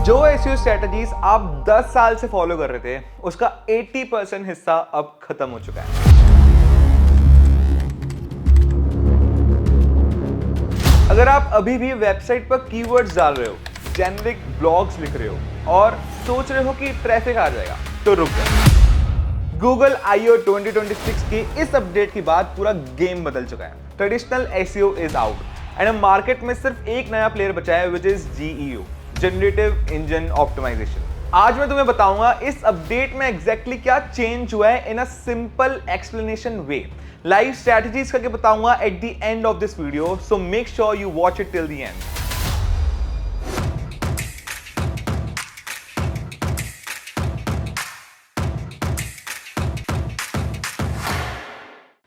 जो SEO strategies आप 10 साल से फॉलो कर रहे थे उसका 80% हिस्सा अब खत्म हो चुका है। अगर आप अभी भी वेबसाइट पर कीवर्ड्स डाल रहे हो, जेनेरिक ब्लॉग्स लिख रहे हो और सोच रहे हो कि ट्रैफिक आ जाएगा, तो रुक जाओ। गूगल आईओ 2026 के इस अपडेट के बाद पूरा गेम बदल चुका है। Traditional SEO is out and market में सिर्फ एक नया प्लेयर बचा है, which is GEO, generative engine optimisation. आज मैं तुम्हें बताऊंगा इस अपडेट में एग्जैक्टली क्या चेंज हुआ है in a simple explanation way. Live strategies करके बताऊंगा at the end of this video, so make sure you watch it till the end.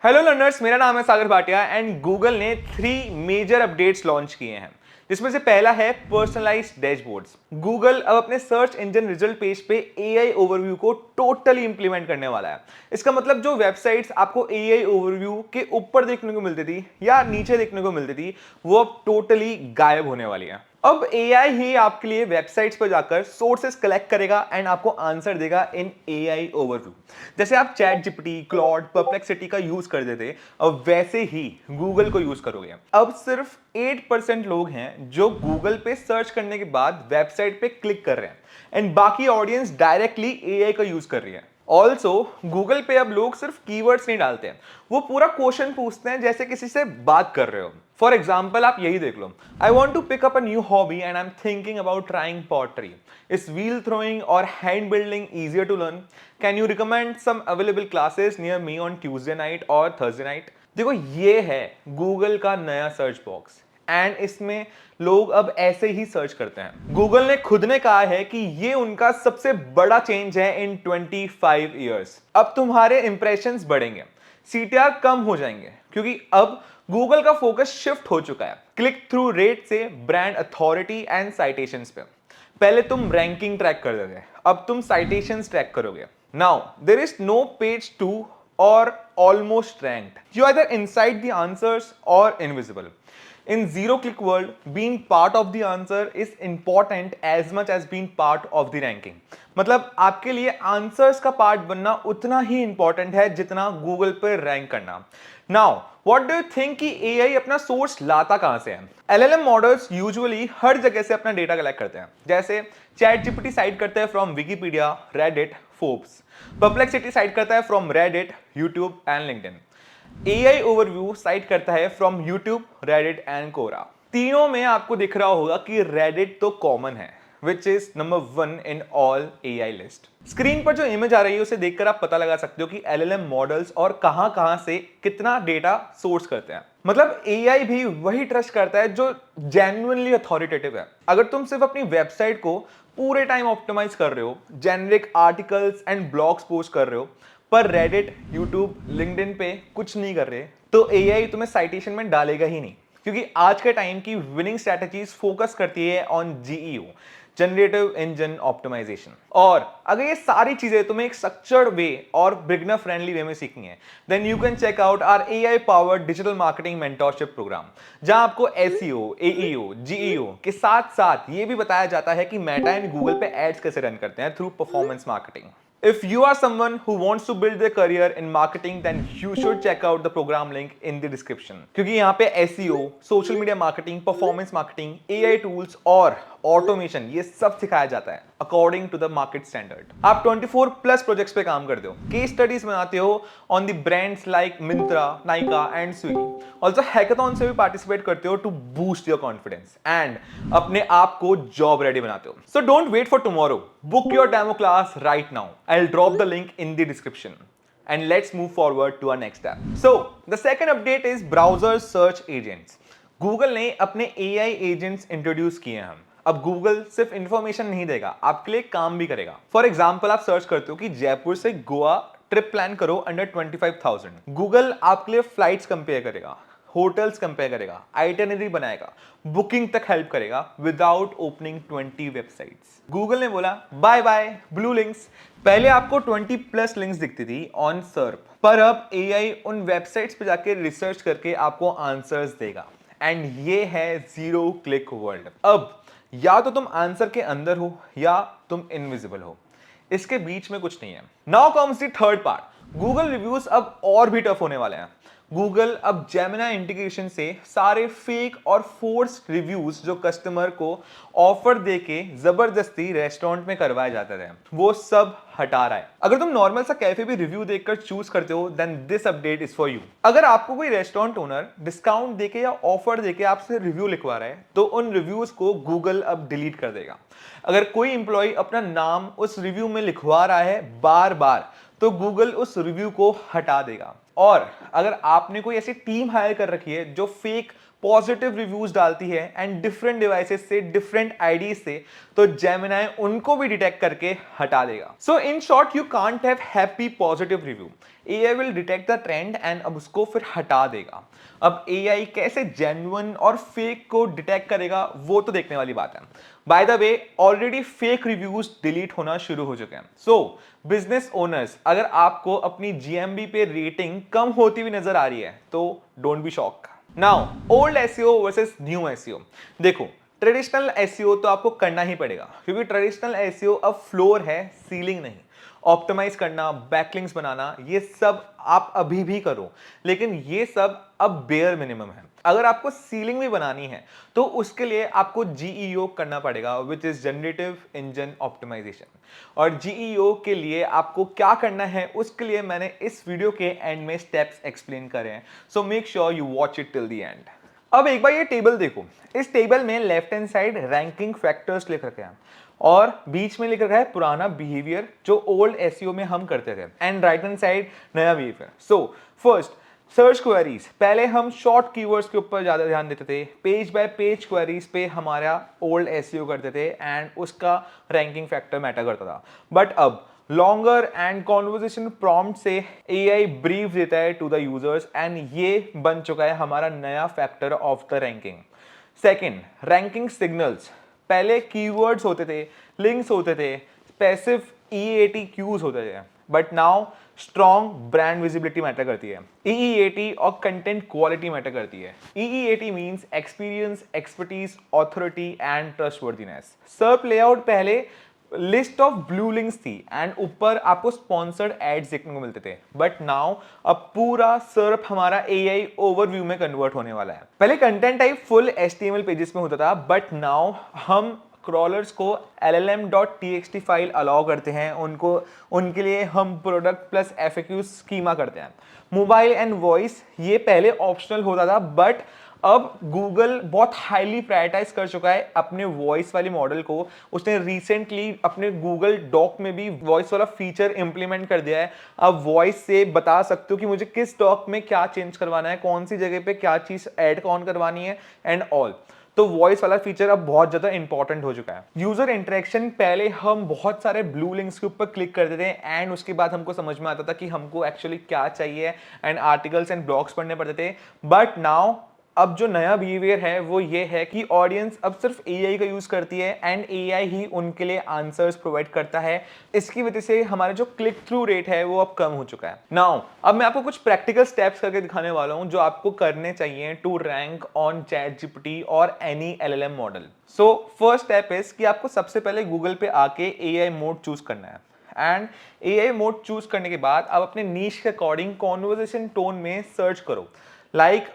Hello learners, मेरा नाम है सागर भाटिया एंड गूगल ने 3 मेजर अपडेट्स लॉन्च किए हैं, जिसमें से पहला है पर्सनलाइज्ड डैशबोर्ड्स। गूगल अब अपने सर्च इंजन रिजल्ट पेज पे एआई ओवरव्यू को टोटली इंप्लीमेंट करने वाला है। इसका मतलब जो वेबसाइट्स आपको एआई ओवरव्यू के ऊपर देखने को मिलती थी या नीचे देखने को मिलती थी, वो अब टोटली गायब होने वाली है। अब एआई ही आपके लिए वेबसाइट्स पर जाकर सोर्सेस कलेक्ट करेगा एंड आपको आंसर देगा इन एआई ओवरव्यू। जैसे आप चैट जीपीटी, क्लॉड, परप्लेक्सिटी का यूज करते थे, अब वैसे ही गूगल को यूज करोगे। अब सिर्फ 8% लोग हैं जो गूगल पे सर्च करने के बाद वेबसाइट पे क्लिक कर रहे हैं एंड बाकी ऑडियंस डायरेक्टली एआई का यूज कर रही है। ऑल्सो गूगल पे अब लोग सिर्फ कीवर्ड्स नहीं डालते हैं, वो पूरा क्वेश्चन पूछते हैं जैसे किसी से बात कर रहे हो। फॉर एग्जाम्पल आप यही देख लो, I want to pick up a new hobby and I am thinking about trying pottery. Is wheel throwing और hand building easier to learn? Can you recommend some available classes near me on Tuesday night और Thursday night? देखो, ये है Google का नया search box and इसमें लोग अब ऐसे ही सर्च करते हैं। गूगल ने खुद ने कहा है कि ये उनका सबसे बड़ा चेंज है इन 25 इयर्स। अब तुम्हारे इंप्रेशंस बढ़ेंगे, सीटीआर कम हो जाएंगे, क्योंकि अब गूगल का फोकस शिफ्ट हो चुका है क्लिक थ्रू रेट से ब्रांड अथॉरिटी एंड साइटेशंस पे। पहले तुम रैंकिंग ट्रैक कर रहे थे, अब तुम साइटेशंस ट्रैक करोगे। Now there is no page 2 or almost ranked. You either inside the answers or invisible. In zero-click world, being part of the answer is important as much as being part of the ranking. मतलब आपके लिए answers का part बनना उतना ही important है जितना Google पर rank करना। Now what do you think कि एआई अपना सोर्स लाता कहां से है? एलएलएम मॉडल्स यूजुअली हर जगह से अपना डेटा कलेक्ट करते हैं। जैसे चैट जीपीटी साइट करते हैं from Wikipedia, Reddit, Forbes. Perplexity site करता है from Reddit, YouTube and LinkedIn. AI overview site करता है फ्रॉम यूट्यूब, रेडिट एंड कोरा। तीनों में आपको दिख रहा होगा कि रेडिट तो कॉमन है, which is number 1 in all AI list. Screen पर जो इमेज आ रही है उसे देखकर आप पता लगा सकते हो कि LLM मॉडल्स और कहां से कितना डेटा सोर्स करते हैं। मतलब AI भी वही ट्रस्ट करता है जो जेन्युइनली अथॉरिटेटिव है। अगर तुम सिर्फ अपनी वेबसाइट को पूरे टाइम ऑप्टिमाइज कर रहे हो, generic articles and blogs post कर रहे हो, पर रेडिट, यूट्यूब, लिंक्डइन पे कुछ नहीं कर रहे, तो AI तुम्हें साइटेशन में डालेगा ही नहीं। क्योंकि आज के टाइम की विनिंग स्ट्रैटेजीज फोकस करती है on GEO, generative engine optimisation. और अगर ये सारी चीजें तुम्हें एक स्ट्रक्चर्ड वे और बिगिनर फ्रेंडली वे में सीखनी है, then you can check out our AI powered digital marketing mentorship programme, जहां आपको एसईओ, एईओ, जीईओ के साथ साथ ये भी बताया जाता है कि मेटा एंड गूगल पे एड्स कैसे रन करते हैं through performance marketing. If you are someone who wants to build their career in marketing, then you should check out the program link in the description. क्योंकि यहाँ पे SEO, social media marketing, performance marketing, AI tools और automation ये सब सिखाया जाता है according to the market standard. आप 24+ प्रोजेक्ट्स पे काम करते हो, केस स्टडीज बनाते हो on the brands like Myntra, Nykaa and Swiggy. Also hackathon से भी पार्टिसिपेट करते हो to boost your confidence and अपने आप को जॉब रेडी बनाते हो। So don't wait for tomorrow, book your demo class right now. I'll drop the link in the description. And let's move forward to our next step. So, the second update is browser search agents. Google ने अपने AI agents introduce किए हैं। अब Google सिर्फ information नहीं देगा, आपके लिए काम भी करेगा। फॉर एग्जाम्पल आप सर्च करते हो कि जयपुर से गोवा ट्रिप प्लान करो अंडर 25,000। गूगल आपके लिए फ्लाइट्स कंपेयर करेगा, होटल्स कंपेयर करेगा, आइटिनरी बनाएगा, बुकिंग तक हेल्प करेगा विदाउट ओपनिंग 20 वेबसाइट्स। गूगल ने बोला बाय बाय ब्लू लिंक्स। पहले आपको 20+ लिंक्स दिखती थी ऑन सर्प, पर अब एआई उन वेबसाइट्स पे जाके रिसर्च करके आपको आंसर्स देगा एंड ये है जीरो क्लिक वर्ल्ड। अब या तो तुम आंसर के अंदर हो या तुम इनविजिबल हो, इसके बीच में कुछ नहीं है। Now comes the third part, Google reviews अब और भी टफ होने वाले हैं। गूगल अब जेमिनी इंटीग्रेशन से सारे फेक और फोर्स रिव्यूज जो कस्टमर को ऑफर देके जबरदस्ती रेस्टोरेंट में करवाए जाते थे, वो सब हटा रहा है। अगर तुम नॉर्मल सा कैफे भी रिव्यू देखकर चूज करते हो, then this update is for you. अगर आपको कोई रेस्टोरेंट ओनर डिस्काउंट देके या ऑफर देके आपसे रिव्यू लिखवा रहा है, तो उन रिव्यूज को गूगल अब डिलीट कर देगा। अगर कोई इंप्लॉय अपना नाम उस रिव्यू में लिखवा रहा है बार बार, तो गूगल उस रिव्यू को हटा देगा। और अगर आपने कोई ऐसी टीम हायर कर रखी है जो फेक पॉजिटिव रिव्यूज डालती है एंड डिफरेंट डिवाइसेस से, डिफरेंट आईडी से, तो जेमिनी उनको भी डिटेक्ट करके हटा देगा। So in short, you can't have happy positive review. AI will detect the trend and अब उसको फिर हटा देगा। अब एआई कैसे जेन्युइन और फेक को डिटेक्ट करेगा, वो तो देखने वाली बात है। By the way, already fake reviews delete होना शुरू हो चुके हैं। सो बिजनेस ओनर्स, अगर आपको अपनी जीएमबी पे रेटिंग कम होती हुई नजर आ रही है, तो don't be shock. Now old SEO versus new SEO. देखो, ट्रेडिशनल एसईओ तो आपको करना ही पड़ेगा, क्योंकि ट्रेडिशनल एसईओ अब फ्लोर है, सीलिंग नहीं। ऑप्टिमाइज करना, बैकलिंक्स बनाना, ये सब आप अभी भी करो, लेकिन ये सब अब बेयर मिनिमम है। अगर आपको सीलिंग भी बनानी है, तो उसके लिए आपको जीईओ करना पड़ेगा, which is generative engine optimisation. और जीईओ के लिए आपको क्या करना है, उसके लिए मैंने इस वीडियो के एंड में स्टेप्स एक्सप्लेन करे हैं। सो make sure you watch it till the and. अब एक बार ये टेबल देखो। इस टेबल में left hand side ranking factors लिख रखे हैं और बीच में लिख रखा है पुराना बिहेवियर जो ओल्ड एसईओ में हम करते थे, एंड राइट हैंड साइड नया behaviour. So first, search queries. पहले हम शॉर्ट कीवर्ड्स के ऊपर ज्यादा ध्यान देते थे, पेज बाय पेज क्वेरीज पे हमारा ओल्ड एसईओ करते थे एंड उसका रैंकिंग फैक्टर मैटर करता था। बट अब लॉन्गर एंड कॉन्वर्जेशन प्रॉम्प्ट से एआई ब्रीफ देता है टू द यूजर्स, एंड ये बन चुका है हमारा नया factor of the ranking. Second, ranking signals. पहले कीवर्ड्स होते थे, लिंक्स होते थे, पैसिव ईईएटी क्यूज होते थे, but now strong brand visibility matter करती है। ईईएटी और कंटेंट क्वालिटी मैटर करती है। EEAT means experience, expertise, authority and trustworthiness. SERP layout पहले लिस्ट ऑफ ब्लू लिंक्स थी एंड ऊपर आपको स्पॉन्सर्ड एड्स देखने को मिलते थे, बट नाउ अब पूरा सर्प हमारा एआई ओवरव्यू में कन्वर्ट होने वाला है। पहले content type full HTML pages में होता था, बट नाउ हम क्रॉलर्स को llm.txt फाइल अलाउ करते हैं, उनके लिए हम प्रोडक्ट प्लस एफएक्यू स्कीमा करते हैं। मोबाइल एंड वॉइस, ये पहले ऑप्शनल होता था, बट अब गूगल बहुत हाईली प्रायोरिटाइज कर चुका है अपने वॉइस वाले मॉडल को। उसने रिसेंटली अपने गूगल डॉक में भी वॉइस वाला फीचर इंप्लीमेंट कर दिया है। अब वॉइस से बता सकते हो कि मुझे किस डॉक में क्या चेंज करवाना है, कौन सी जगह पे क्या चीज ऐड ऑन करवानी है एंड ऑल। तो वॉइस वाला फीचर अब बहुत ज्यादा इंपॉर्टेंट हो चुका है। यूजर इंटरेक्शन, पहले हम बहुत सारे ब्लू लिंक्स के ऊपर क्लिक करते थे एंड उसके बाद हमको समझ में आता था कि हमको एक्चुअली क्या चाहिए एंड आर्टिकल्स एंड ब्लॉग्स पढ़ने पड़ते थे, बट नाउ अब जो नया बिहेवियर है वो ये है कि ऑडियंस अब सिर्फ एआई का यूज करती है एंड एआई ही उनके लिए आंसर्स प्रोवाइड करता है। इसकी वजह से हमारा जो क्लिक थ्रू रेट है वो अब कम हो चुका है। नाउ अब मैं आपको कुछ प्रैक्टिकल स्टेप्स करके दिखाने वाला हूं जो आपको करने चाहिए टू रैंक ऑन चैटजीपीटी और any LLM model. So first step is कि आपको सबसे पहले गूगल पे आके एआई मोड चूज करना है, एंड एआई मोड चूज करने के बाद आप अपने नीश के अकॉर्डिंग कॉन्वर्सेशन टोन में सर्च करो। लाइक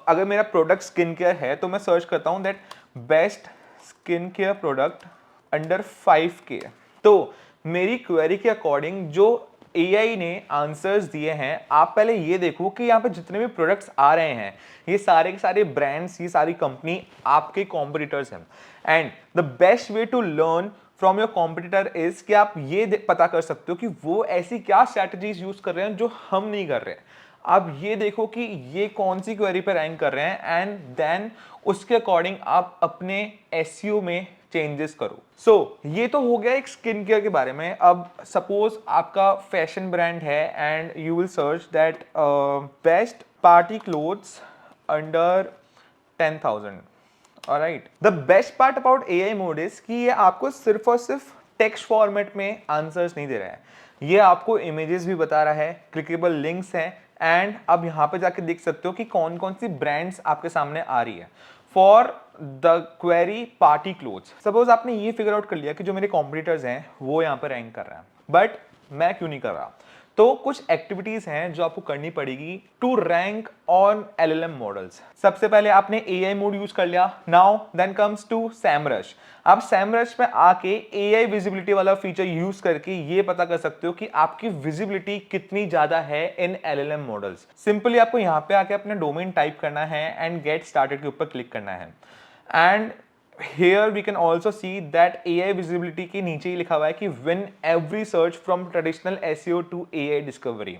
अगर मेरा प्रोडक्ट स्किन केयर है तो मैं सर्च करता हूं that best skin care product under 5K। तो मेरी क्वेरी के अकॉर्डिंग जो एआई ने आंसर्स दिए हैं, आप पहले ये देखो कि यहाँ पे जितने भी प्रोडक्ट्स आ रहे हैं ये सारे के सारे ब्रांड्स, ये सारी कंपनी आपके कॉम्पिटिटर्स हैं। And the best way to learn from your competitor is कि आप ये पता कर सकते हो कि वो ऐसी क्या स्ट्रैटेजीज यूज कर रहे हैं जो हम नहीं कर रहे हैं। आप ये देखो कि ये कौन सी क्वेरी पे रैंक कर रहे हैं एंड देन उसके अकॉर्डिंग आप अपने एसईओ में चेंजेस करो। सो ये तो हो गया एक स्किन केयर के बारे में। अब सपोज आपका फैशन ब्रांड है and you will search that best party clothes under 10,000। Alright, the best part about AI mode is कि ये आपको सिर्फ और सिर्फ टेक्स्ट फॉर्मेट में आंसर्स नहीं दे रहा है, ये आपको इमेजेस भी बता रहा है, क्लिकेबल लिंक्स हैं, एंड अब यहाँ पे जाके देख सकते हो कि कौन कौन सी ब्रांड्स आपके सामने आ रही है। For the query party clothes. Suppose आपने ये फिगर आउट कर लिया कि जो मेरे कॉम्पिटिटर्स हैं वो यहाँ पर रैंक कर रहे हैं, बट मैं क्यों नहीं कर रहा। तो कुछ एक्टिविटीज हैं जो आपको करनी पड़ेगी to rank on LLM models. सबसे पहले आपने एआई मोड यूज कर लिया, now then comes to Semrush. आप सैमरश में आके एआई विजिबिलिटी वाला फीचर यूज करके ये पता कर सकते हो कि आपकी विजिबिलिटी कितनी ज्यादा है इन एलएलएम मॉडल्स। सिंपली आपको यहाँ पे आके अपना डोमेन टाइप करना है एंड गेट स्टार्टेड के ऊपर क्लिक करना है। And here we can also see that AI visibility के नीचे ही लिखा हुआ है कि win every search from traditional SEO to AI discovery।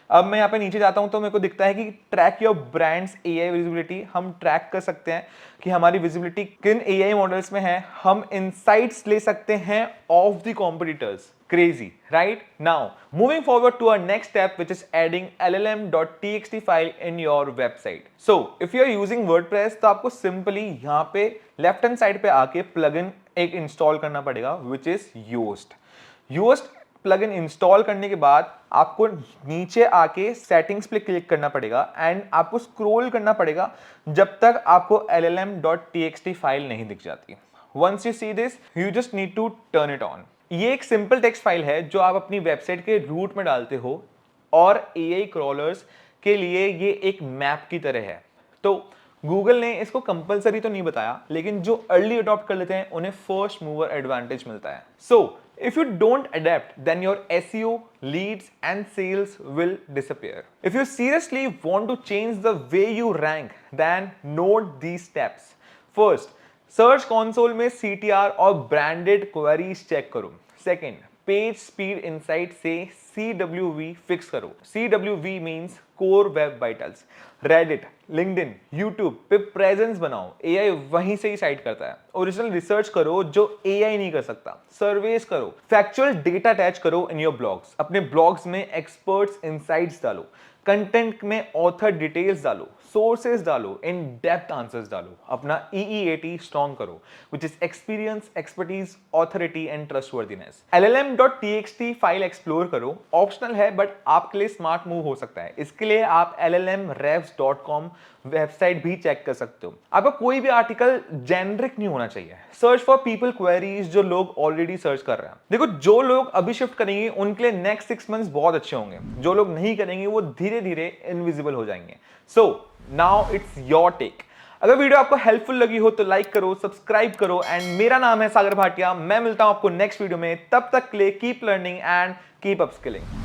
अब मैं यहाँ पे नीचे जाता हूँ तो मेरे को दिखता है कि track your brands AI visibility. हम ट्रैक कर सकते हैं कि हमारी विजिबिलिटी किन AI मॉडल्स में है, हम इनसाइट्स ले सकते हैं of the competitors. Crazy, right? Now, moving forward to our next step, which is adding llm.txt file in your website. So, if you are using WordPress, तो आपको simply यहाँ पे left hand side पे आके plugin एक install करना पड़ेगा, which is Yoast. Yoast plugin install करने के बाद आपको नीचे आके सेटिंग्स पे क्लिक करना पड़ेगा एंड आपको स्क्रॉल करना पड़ेगा जब तक आपको llm.txt फाइल नहीं दिख जाती। Once you see this, you just need to turn it on. ये एक सिंपल टेक्स्ट फाइल है जो आप अपनी वेबसाइट के रूट में डालते हो और एआई क्रॉलर्स के लिए ये एक मैप की तरह है। तो गूगल ने इसको कंपलसरी तो नहीं बताया, लेकिन जो अर्ली अडॉप्ट कर लेते हैं उन्हें फर्स्ट मूवर एडवांटेज मिलता है। सो if you don't adapt, then your SEO, leads and sales will disappear. If you seriously want to change the way you rank, then note these steps. First, search console में CTR और branded queries check करो। Second, page speed insight से CWV fix करो। CWV means core web vitals. Reddit, LinkedIn, YouTube पे presence बनाओ, AI वहीं से ही site करता है। ओरिजिनल रिसर्च करो जो एआई नहीं कर सकता। सर्वेस करो, फैक्चुअल डेटा अटैच करो इन योर ब्लॉग्स। अपने ब्लॉग्स में एक्सपर्ट्स इनसाइट्स डालो, कंटेंट में ऑथर डिटेल्स डालो, सोर्सेज डालो, इन डेप्थ आंसर्स डालो। अपना EEAT स्ट्रॉन्ग करो, which is experience, expertise, authority and trustworthiness. llm.txt file explore करो, ऑप्शनल है बट आपके लिए स्मार्ट मूव हो सकता है। इसके लिए आप llmrevs.com वेबसाइट भी चेक कर सकते हो। आपका कोई भी आर्टिकल जेनरिक नहीं होना चाहिए। सर्च फॉर पीपल क्वेरीज जो लोग ऑलरेडी सर्च कर रहे हैं। देखो, जो लोग अभी शिफ्ट करेंगे उनके लिए नेक्स्ट 6 मंथ्स बहुत अच्छे होंगे, जो लोग नहीं करेंगे वो धीरे धीरे इनविजिबल हो जाएंगे। So now it's your take. अगर वीडियो आपको हेल्पफुल लगी हो तो लाइक करो, सब्सक्राइब करो एंड मेरा नाम है सागर भाटिया। मैं मिलता हूं आपको नेक्स्ट वीडियो में। तब तक के लिए keep learning and keep upskilling.